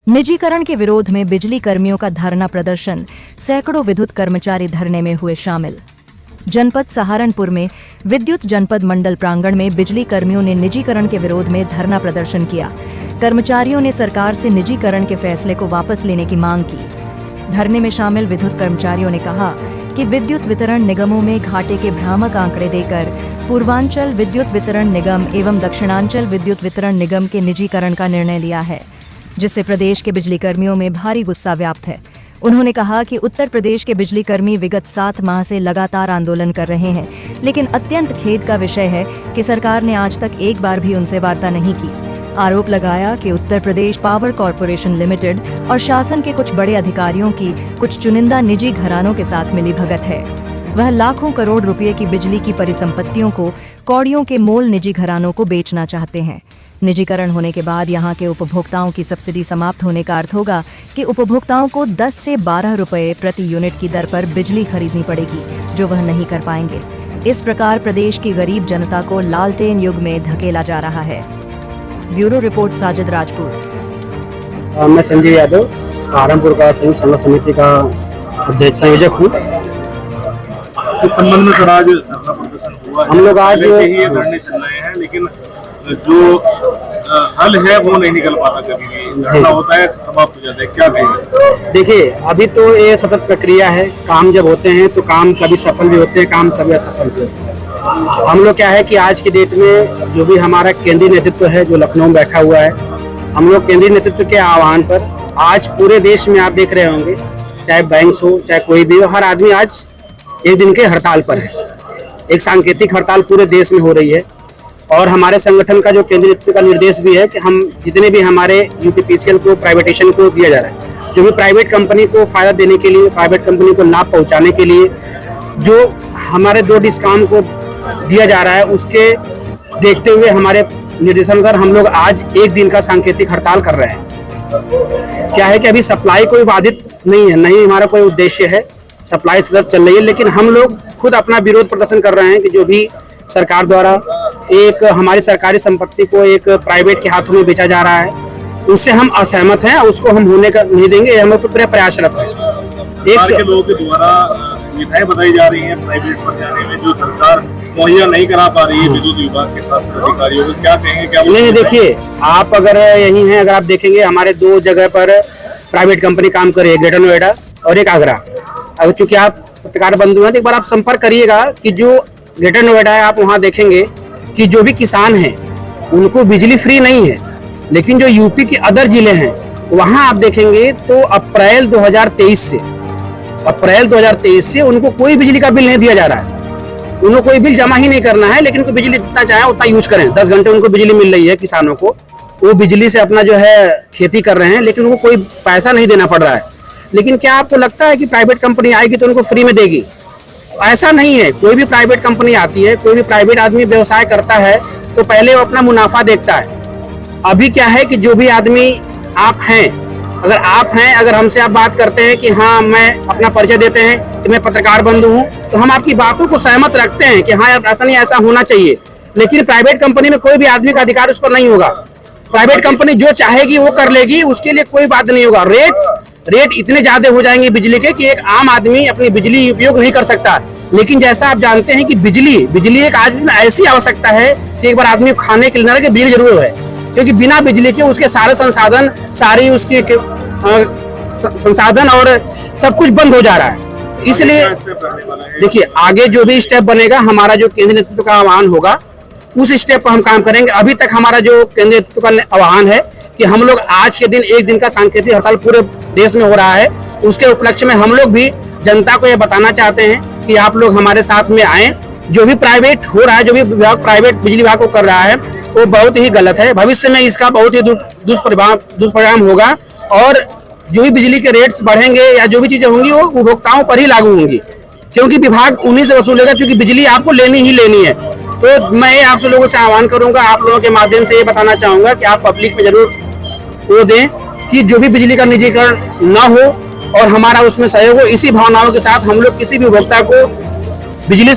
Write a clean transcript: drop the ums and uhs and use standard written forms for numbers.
निजीकरण के विरोध में बिजली कर्मियों का धरना प्रदर्शन, सैकड़ों विद्युत कर्मचारी धरने में हुए शामिल। जनपद सहारनपुर में विद्युत जनपद मंडल प्रांगण में बिजली कर्मियों ने निजीकरण के विरोध में धरना प्रदर्शन किया। कर्मचारियों ने सरकार से निजीकरण के फैसले को वापस लेने की मांग की। धरने में शामिल विद्युत कर्मचारियों ने कहा कि विद्युत वितरण निगमों में घाटे के भ्रामक आंकड़े देकर पूर्वांचल विद्युत वितरण निगम एवं दक्षिणांचल विद्युत वितरण निगम के निजीकरण का निर्णय लिया है, जिससे प्रदेश के बिजली कर्मियों में भारी गुस्सा व्याप्त है। उन्होंने कहा कि उत्तर प्रदेश के बिजली कर्मी विगत 7 माह से लगातार आंदोलन कर रहे हैं, लेकिन अत्यंत खेद का विषय है कि सरकार ने आज तक एक बार भी उनसे वार्ता नहीं की। आरोप लगाया कि Uttar Pradesh power corporation limited और शासन के कुछ बड़े अधिकारियों की कुछ चुनिंदा निजी घरानों के साथ मिलीभगत है। वह लाखों करोड़ रुपए की बिजली की परिसंपत्तियों को कौड़ियों के मोल निजी घरानों को बेचना चाहते हैं। निजीकरण होने के बाद यहां के उपभोक्ताओं की सब्सिडी समाप्त होने का अर्थ होगा कि उपभोक्ताओं को 10 से 12 रुपए प्रति यूनिट की दर पर बिजली खरीदनी पड़ेगी, जो वह नहीं कर पाएंगे। इस प्रकार प्रदेश की गरीब जनता को लालटेन युग में धकेला जा रहा है। Bureau report, Sajid Rajput. मैं संजय यादव सहारनपुर का संयुक्त संघ समिति का अध्यक्ष संयोजक हूँ। इस संबंध में सर आज धरना प्रदर्शन हुआ है। हम लोग आज पहले से ही ये धरने चल रहे हैं, लेकिन जो हल है वो नहीं निकल पाता। कभी भी धरना होता है समाप्त हो जाता है, क्या कहेंगे? देखिए, अभी तो ये सतत प्रक्रिया है। काम जब होते हैं तो काम कभी सफल भी होते हैं, काम कभी असफल भी होते हैं। हम लोग क्या है कि आज की डेट में जो भी हमारा केंद्रीय नेतृत्व है जो लखनऊ में बैठा हुआ है, हम लोग केंद्रीय नेतृत्व के आह्वान पर आज पूरे देश में आप देख रहे होंगे, चाहे बैंक्स हो चाहे कोई भी हो, हर आदमी आज एक दिन के हड़ताल पर है। एक सांकेतिक हड़ताल पूरे देश में हो रही है और हमारे संगठन का जो केंद्रीय नेतृत्व का निर्देश भी है कि हम जितने भी हमारे यूपीपीसीएल को प्राइवेटेशन को दिया जा रहा है, जो भी प्राइवेट कंपनी को फायदा देने के लिए, प्राइवेट कंपनी को लाभ पहुंचाने के लिए जो हमारे 2 डिस्काउंट को दिया जा रहा है, उसके देखते हुए हमारे निर्देशानुसार हम लोग आज एक दिन का सांकेतिक हड़ताल कर रहे हैं। क्या है कि अभी सप्लाई कोई बाधित नहीं है, नहीं हमारा कोई उद्देश्य है, सप्लाई सतत चल रही है, लेकिन हम लोग खुद अपना विरोध प्रदर्शन कर रहे हैं कि जो भी सरकार द्वारा एक हमारी सरकारी संपत्ति को एक प्राइवेट के हाथों में बेचा जा रहा है, उससे हम असहमत हैं और उसको हम होने का नहीं देंगे। हम लोग पूरे प्रयासरत हैं। के लोगों के द्वारा सुविधाएं बताई जा रही हैं प्राइवेट पर जाने में, जो सरकार मुहैया नहीं करा पा रही है विद्युत विभाग के खास अधिकारियों को, क्या कहेंगे? क्या नहीं, देखिए, आप अगर यही हैं, अगर आप देखेंगे हमारे 2 जगह पर प्राइवेट कंपनी काम कर रही है, ग्रेटर नोएडा और एक आगरा। अगर चूंकि आप पत्रकार बंधु हैं तो एक बार आप संपर्क करिएगा कि जो ग्रेटर नोएडा है, आप वहाँ देखेंगे कि जो भी किसान हैं उनको बिजली फ्री नहीं है, लेकिन जो यूपी के अदर जिले हैं वहाँ आप देखेंगे तो अप्रैल 2023 से उनको कोई बिजली का बिल नहीं दिया जा रहा है। उनको कोई बिल जमा ही नहीं करना है, लेकिन उनको बिजली जितना चाहे उतना यूज करें। 10 घंटे उनको बिजली मिल रही है किसानों को, वो बिजली से अपना जो है खेती कर रहे हैं, लेकिन उनको कोई पैसा नहीं देना पड़ रहा है। लेकिन क्या आपको लगता है कि प्राइवेट कंपनी आएगी तो उनको फ्री में देगी? ऐसा नहीं है। कोई भी प्राइवेट कंपनी आती है, कोई भी प्राइवेट आदमी व्यवसाय करता है तो पहले वो अपना मुनाफा देखता है। अभी क्या है कि जो भी आदमी आप हैं, अगर हमसे आप बात करते हैं कि हाँ, मैं अपना परिचय देते हैं कि मैं पत्रकार बंधु हूँ, तो हम आपकी बातों को सहमत रखते हैं कि हाँ, ऐसा नहीं, ऐसा होना चाहिए। लेकिन प्राइवेट कंपनी में कोई भी आदमी का अधिकार उस पर नहीं होगा। प्राइवेट कंपनी जो चाहेगी वो कर लेगी, उसके लिए कोई बात नहीं होगा। रेट इतने ज्यादा हो जाएंगे बिजली के कि एक आम आदमी अपनी बिजली उपयोग नहीं कर सकता। लेकिन जैसा आप जानते हैं कि बिजली एक आज में ऐसी आवश्यकता है कि एक बार आदमी को खाने के लिए बिजली जरूर है, क्योंकि बिना बिजली के उसके सारे संसाधन, सारी उसके संसाधन और सब कुछ बंद हो जा रहा है। इसलिए देखिए, आगे जो भी स्टेप बनेगा, हमारा जो केंद्रीय नेतृत्व का आह्वान होगा उस स्टेप पर हम काम करेंगे। अभी तक हमारा जो केंद्रीय नेतृत्व का आह्वान है कि हम लोग आज के दिन एक दिन का सांकेतिक हड़ताल पूरे देश में हो रहा है, उसके उपलक्ष्य में हम लोग भी जनता को यह बताना चाहते हैं कि आप लोग हमारे साथ में आए। जो भी प्राइवेट हो रहा है, जो भी विभाग प्राइवेट बिजली विभाग को कर रहा है, वो बहुत ही गलत है। भविष्य में इसका बहुत ही दुष्परिणाम होगा और जो भी बिजली के रेट्स बढ़ेंगे या जो भी चीजें होंगी वो उपभोक्ताओं पर ही लागू होंगी, क्योंकि विभाग उन्हीं से वसूलेगा, क्योंकि बिजली आपको लेनी ही लेनी है। तो मैं आप लोगों से आह्वान करूंगा, आप लोगों के माध्यम से ये बताना चाहूंगा कि आप पब्लिक में जरूर वो दें कि जो भी बिजली का निजीकरण न हो और हमारा उसमें सहयोग हो। इसी भावनाओं के साथ हम लोग किसी भी उपभोक्ता को बिजली